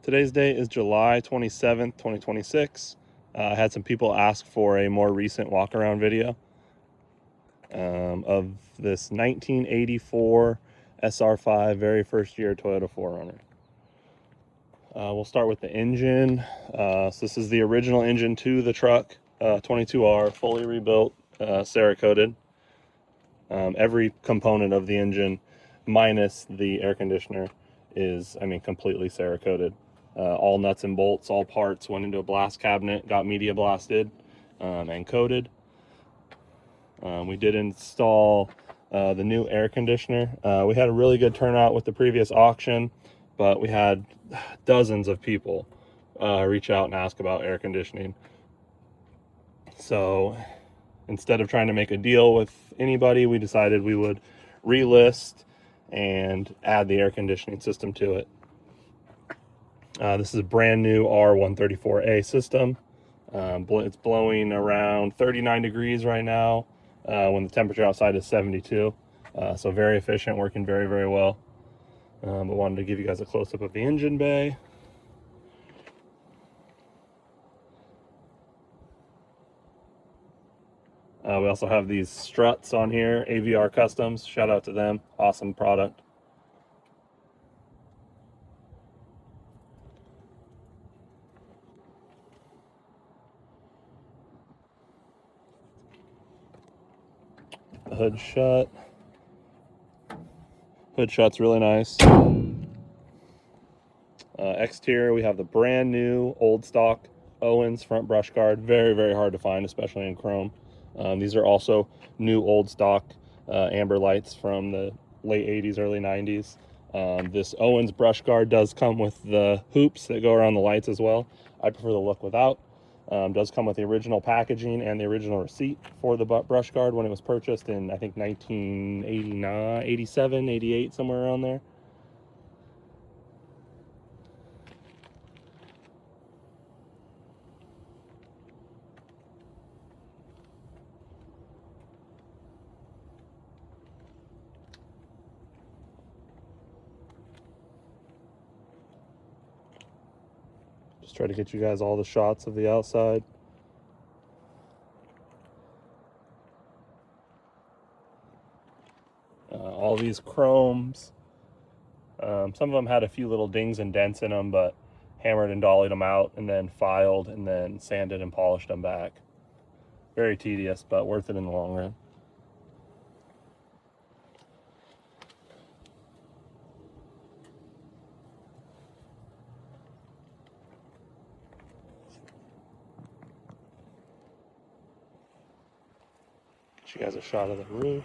Today's date is July 27th, 2026. I had some people ask for a more recent walk-around video of this 1984 SR5 very first year Toyota 4Runner. We'll start with the engine. So this is the original engine to the truck, 22R, fully rebuilt, Cerakoted. Every component of the engine, minus the air conditioner, is, completely Cerakoted. All nuts and bolts, all parts went into a blast cabinet, got media blasted and coated. We did install the new air conditioner. We had a really good turnout with the previous auction, but we had dozens of people reach out and ask about air conditioning. So instead of trying to make a deal with anybody, we decided we would relist and add the air conditioning system to it. This is a brand new R134A system. It's blowing around 39 degrees right now when the temperature outside is 72. So very efficient, working very, very well. But wanted to give you guys a close-up of the engine bay. We also have these struts on here, AVR Customs. Shout out to them. Awesome product. The hood shut. Hood shut's really nice. Exterior, we have the brand new old stock Owens front brush guard. Very, very hard to find, especially in chrome. These are also new old stock amber lights from the late 80s, early 90s. This Owens brush guard does come with the hoops that go around the lights as well. I prefer the look without. Does come with the original packaging and the original receipt for the brush guard when it was purchased in, I think, 1989, 87, 88, somewhere around there. Just try to get you guys all the shots of the outside. All these chromes. Some of them had a few little dings and dents in them, but hammered and dollied them out and then filed and then sanded and polished them back. Very tedious, but worth it in the long run. Get you guys a shot of the roof.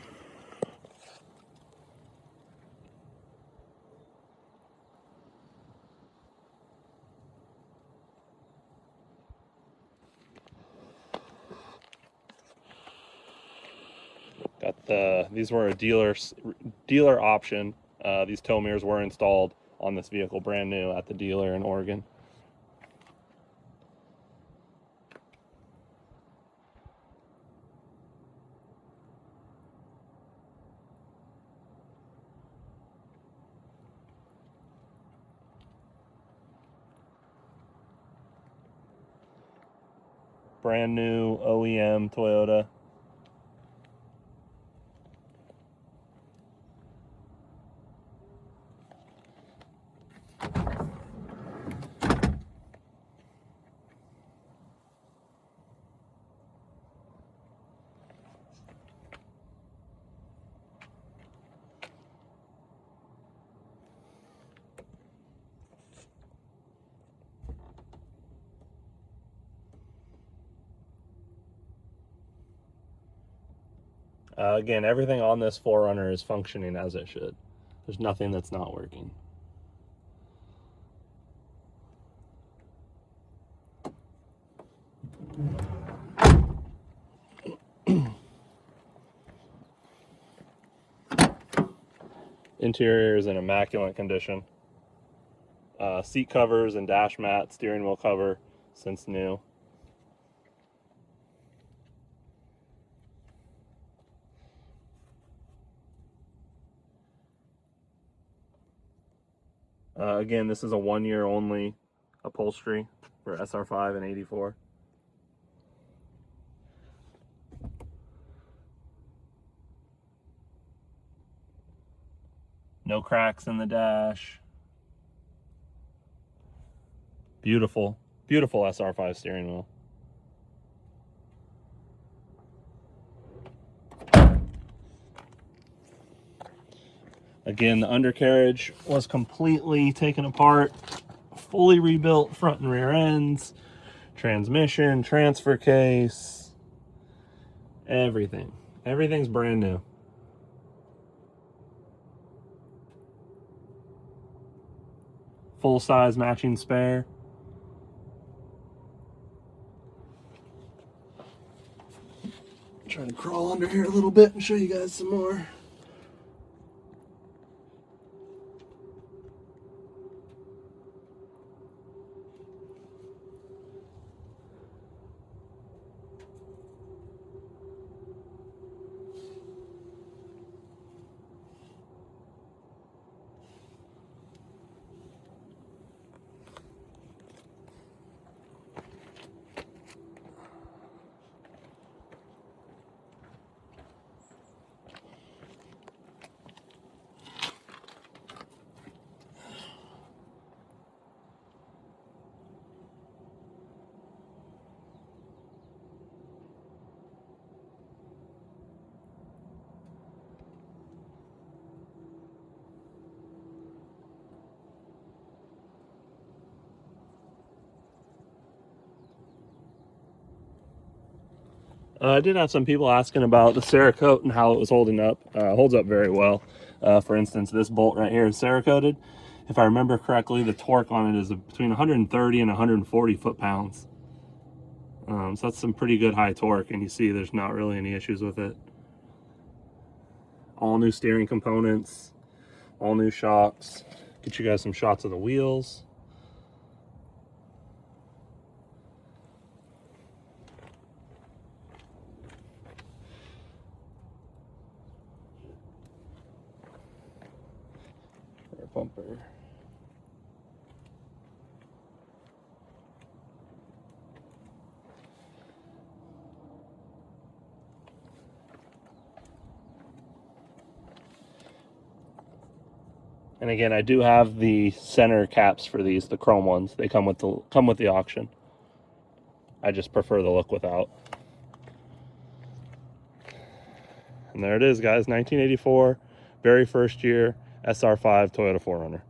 These were a dealer option. These tow mirrors were installed on this vehicle brand new at the dealer in Oregon. Brand new OEM Toyota. Again, everything on this 4Runner is functioning as it should. There's nothing that's not working. Interior is in immaculate condition. Seat covers and dash mat, steering wheel cover since new. Again, this is a 1 year only upholstery for SR5 and 84. No cracks in the dash. Beautiful, beautiful SR5 steering wheel. Again, the undercarriage was completely taken apart, fully rebuilt, front and rear ends, transmission, transfer case, everything. Everything's brand new. Full size matching spare. Trying to crawl under here a little bit and show you guys some more. I did have some people asking about the Cerakote and how it was holding up. Holds up very well. For instance, this bolt right here is Cerakoted. If I remember correctly, the torque on it is between 130 and 140 foot-pounds. So that's some pretty good high torque, and you see there's not really any issues with it. All new steering components, all new shocks. Get you guys some shots of the wheels. Rear bumper. And again, I do have the center caps for these, the chrome ones. They come with the auction. I just prefer the look without. And there it is, guys. 1984, very first year SR5 Toyota 4Runner.